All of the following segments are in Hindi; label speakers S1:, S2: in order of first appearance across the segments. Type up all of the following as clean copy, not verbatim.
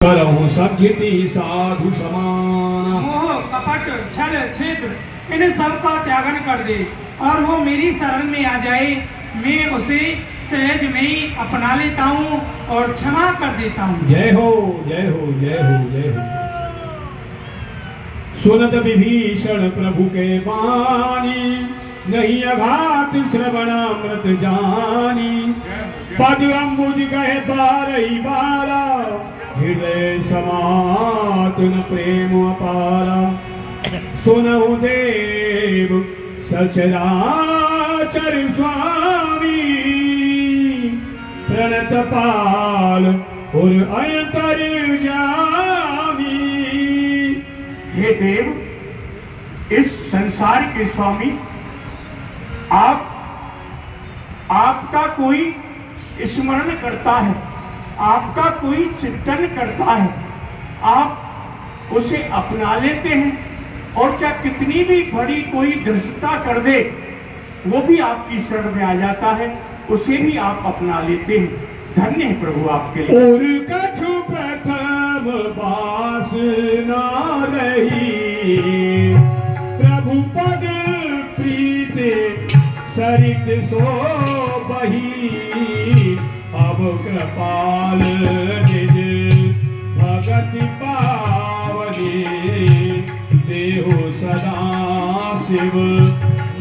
S1: करहु सज्जति साधु समान।
S2: मोह कपट छल छिद्र इन सब का त्यागन कर दे और वो मेरी शरण में आ जाए, मैं उसे सहज में ही अपना लेता हूँ और क्षमा कर देता हूँ।
S1: जय हो जय हो जय हो जय हो। सुनत विभीषण प्रभु के वाणी, नहीं अघात श्रवणामृत जानी। पद अम्बुज कहे बारही बारा, हृदय समातन प्रेम अपारा। सुनहु देव सचराचर स्वामी, प्रणत पाल और अंतर्यामी।
S3: हे देव, इस संसार के स्वामी, आपका कोई स्मरण करता है, आपका कोई चिंतन करता है, आप उसे अपना लेते हैं और चाहे कितनी भी बड़ी कोई दृष्टता कर दे वो भी आपकी शरण में आ जाता है, उसे भी आप अपना लेते हैं। धन्य है प्रभु आपके लिए।
S1: और कछु प्रथम वासना रही, प्रभु पद प्रीते सरित सो बही। अब कृपाल निज भगति पावनी, देहो सदा शिव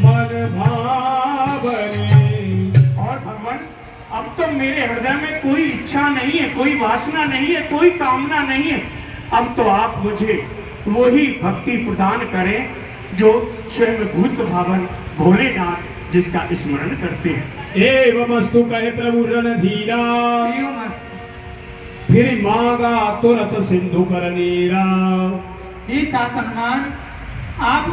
S1: मन भावनी।
S3: और भगवान, अब तो मेरे हृदय में कोई इच्छा नहीं है, कोई वासना नहीं है, कोई कामना नहीं है। अब तो आप मुझे वही भक्ति प्रदान करें जो स्वयं भूत भावन भोलेनाथ जिसका स्मरण करते हैं।
S1: एवमस्तु कहे प्रभु रणधीरा, फिर मांगा तुरत सिंधु कर नीरा।
S2: हे तात हनुमान, आप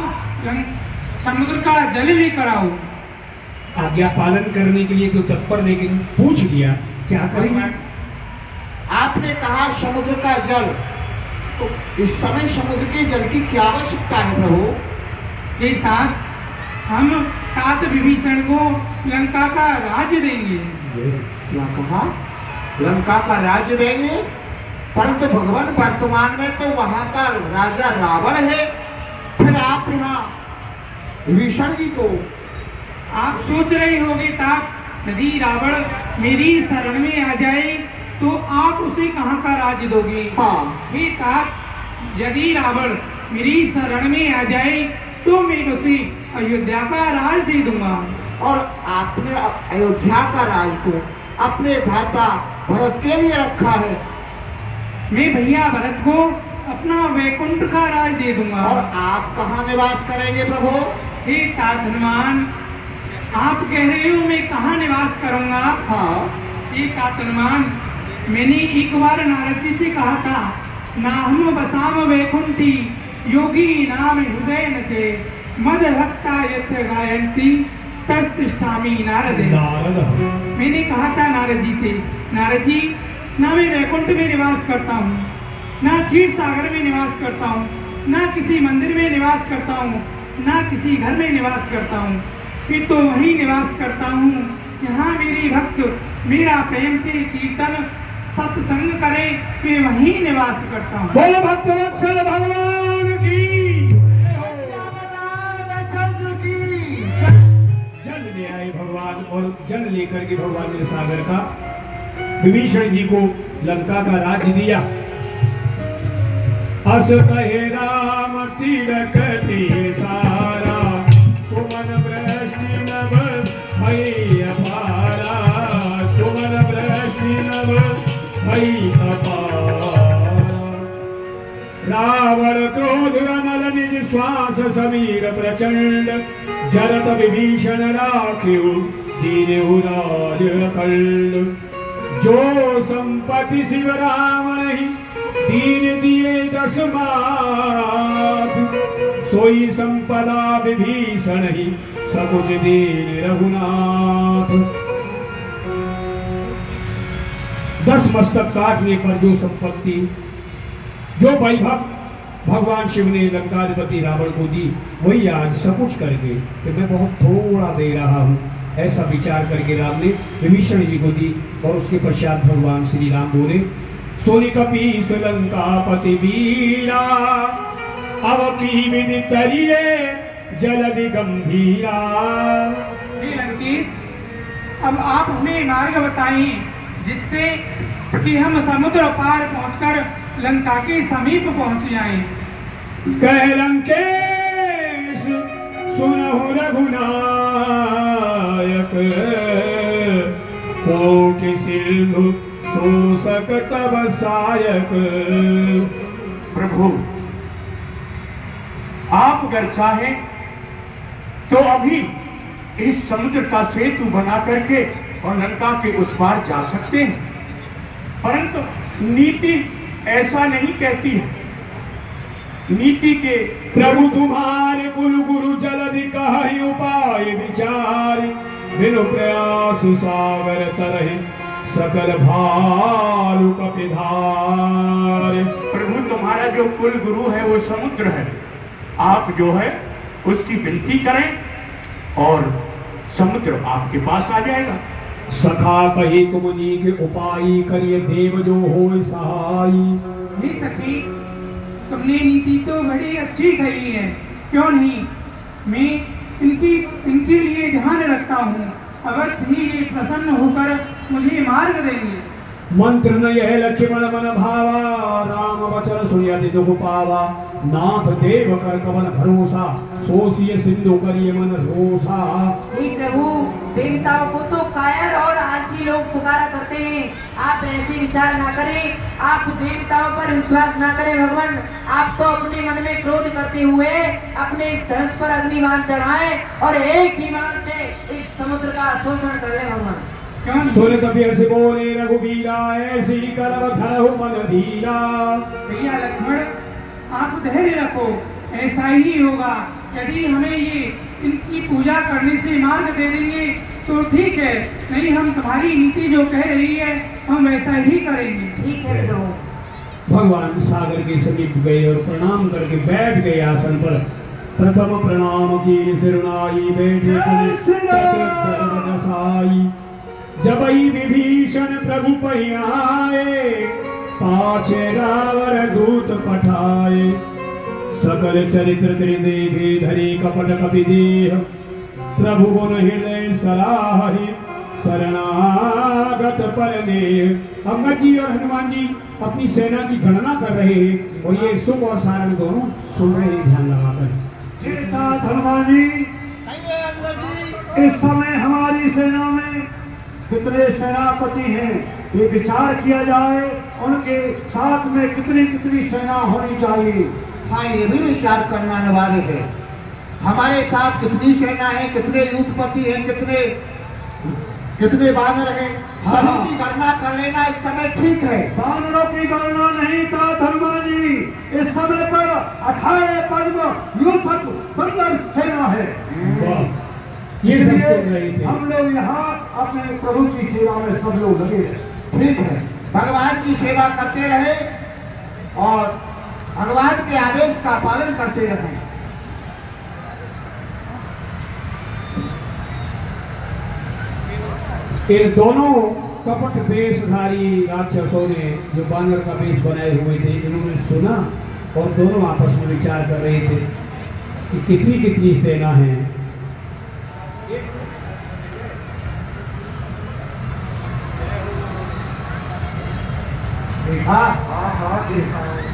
S2: समुद्र का जल लेकर आओ।
S1: आज्ञा पालन करने के लिए तो तत्पर, लेकिन पूछ लिया क्या करें।
S4: आपने कहा समुद्र का जल, तो इस समय समुद्र के जल की क्या आवश्यकता है प्रभु?
S2: हे तात, हम तात विभीषण को लंका का राज्य देंगे।
S4: क्या कहा? लंका का राज्य देंगे? परंतु भगवान, वर्तमान में तो वहां का राजा रावण है, फिर आप यहाँ विभीषण जी को।
S2: आप सोच रहे होंगे तात, यदि रावण मेरी शरण में आ जाए तो आप उसे कहाँ का राज्य दोगे?
S4: हाँ।
S2: हे तात, यदि रावण मेरी शरण में आ जाए तो मैं उसे अयोध्या का राज दे दूंगा।
S4: और आपने अयोध्या का राज तो अपने भ्राता भरत के लिए रखा है।
S2: मैं भैया भरत को अपना वैकुंठ का राज दे दूंगा।
S4: और आप कहाँ निवास करेंगे प्रभु?
S2: हे तात हनुमान, आप कह रहे हो मैं कहाँ निवास करूंगा?
S4: हाँ।
S2: हे तात हनुमान, मैंने एक बार नारद जी से कहा था, नाहम बसाम वैकुंठी, योगी नाम हृदय नचे, मद भक्ता यथ गायंती, तस्तिष्ठामि नारद। मैंने कहा था नारद जी से, नारद जी, ना मैं वैकुंठ में निवास करता हूँ, ना क्षीर सागर में निवास करता हूँ, ना किसी मंदिर में निवास करता हूँ, ना किसी घर में निवास करता हूँ, मैं तो वहीं निवास करता हूँ यहाँ मेरी भक्त मेरा प्रेम से कीर्तन सत्संग करे, मैं वहीं निवास करता हूँ।
S1: बोलो भक्त वत्सल भगवान की। जल ले आए भगवान, और जल लेकर के भगवान ने सागर का विभीषण जी को लंका का राज्य दिया। अस कहे राम तिलक सारा, सुमन वृष्टि नभ भई अपारा। सुमन वृष्टि नभ भई अपारा। रावण क्रोध अनल निज श्वास समीर प्रचंड, जरत विभीषण राखिउ दीनहु राज अखंड। जो संपत्ति शिव राम नहीं, दीन दिए दस मात, सोई संपदा विभीषण ही सकुच दीन रघुनाथ। 10 मस्तक काटने पर जो संपत्ति, जो वैभव भगवान शिव ने लंकाधिपति रावण को दी, वही आज सकुच करके कि मैं बहुत थोड़ा दे रहा हूँ, ऐसा विचार करके राम ने विभीषण जी को दी। और उसके पश्चात भगवान श्री राम बोले, सुनि कपीस लंकापति वीरा अब की विधि तरिए जलधि गंभीरा।
S2: हे लंकेश, अब आप हमें मार्ग बताइए जिससे कि हम समुद्र पार पहुंचकर लंका के समीप पहुंच जाएं।
S1: कह लंकेश सुनहु रघुनायक कोटि सिंधु शोषक तब सायक।
S3: प्रभु, आप अगर चाहें तो अभी इस समुद्र का सेतु बना करके और लंका के उस पार जा सकते हैं, परंतु नीति ऐसा नहीं कहती है। नीति के
S1: प्रभु तुम्हारे कुल गुरु जलधि कहि उपाय विचार बिनु प्रयास सागर तरहि सकल भालु कपिधार।
S3: प्रभु, तुम्हारा जो कुल गुरु है वो समुद्र है। आप जो है उसकी विनती करें और समुद्र आपके पास आ जाएगा।
S1: सखा कही तुम नीच उपाय करिए देव जो हो सहाई।
S2: हे सखी, तुमने नीति तो बड़ी अच्छी कही है, क्यों नहीं? मैं इनके लिए ध्यान रखता हूँ, अवश्य ही ये प्रसन्न होकर मुझे मार्ग देंगे।
S1: मंत्र न यह लक्ष्मण मन भावा राम वचन सुनियति दुख पावा। नाथ देव कर कवन भरोसा सोसिय सिंधु करिए मन रोसा।
S5: हे प्रभु, देवताओं को तो कायर और आलसी लोग पुकारा करते हैं। आप ऐसे विचार ना करें, आप देवताओं पर विश्वास ना करें भगवान। आप तो अपने मन में क्रोध करते हुए अपने इस धनुष पर अग्निबाण चढ़ाएं और एक ही बाण से इस समुद्र का शोषण कर ले भगवान।
S1: सुन कपिर से बोले रघुबीरा ऐसी करब धरहु मन धीरा।
S2: भैया लक्ष्मण, आप धैर्य रखो, ऐसा ही होगा। यदि हमें ये इनकी पूजा करने से मार्ग दे देंगे तो ठीक है, नहीं हम तुम्हारी नीति जो कह रही है हम वैसा ही करेंगे।
S5: ठीक है प्रभु।
S1: भगवान सागर के समीप गए और प्रणाम करके बैठ गए आसन पर। प्रथम प्रणाम की सिरुनाई बैठे दसाई। जबई विभीषण प्रभु पहियाए पाछे रावण दूत पठाए। सकल चरित्र त्रिदेहे धरी कपट कपि देह प्रभु गुण हृदय सराहि शरणागत परनेह। अब जी और हनुमान जी अपनी सेना की गणना कर रहे हैं और ये शुभ और सारण दोनों सुन रहे हैं ध्यान लगाकर।
S6: हनुमान जी, इस समय हमारी सेना में कितने सेनापति हैं ये विचार किया जाए, उनके साथ में कितनी कितनी सेना होनी चाहिए।
S4: हाँ, ये भी विचार करना अनिवार्य है। हमारे साथ कितनी सेना है, कितने यूथपति हैं, कितने बानर हैं, सभी की गणना कर लेना इस समय ठीक है।
S6: बानरों की गणना नहीं था हनुमान जी, इस समय पर 18 पद्म यूथक बंदर सेना है।
S1: ये सब
S6: इसलिए
S1: सुन रहे थे।
S6: हम लोग यहाँ अपने प्रभु की सेवा में सब लोग लगे रहे।
S4: ठीक है, भगवान की सेवा करते रहे और भगवान के आदेश का पालन करते रहे।
S1: इन दोनों कपट वेशधारी राक्षसों ने जो बानर का वेश बनाए हुए थे, इन्होंने सुना और दोनों आपस में विचार कर रहे थे कि कितनी कितनी सेना है।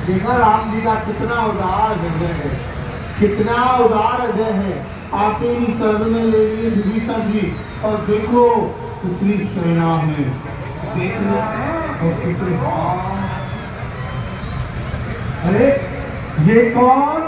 S4: देखा राम जी का कितना उदार हृदय है, कितना उदार हृदय है। आते ही शरण में ले लिए विभीषण जी और देखो कितनी सेना है, देख लो और कितने।
S6: अरे ये कौन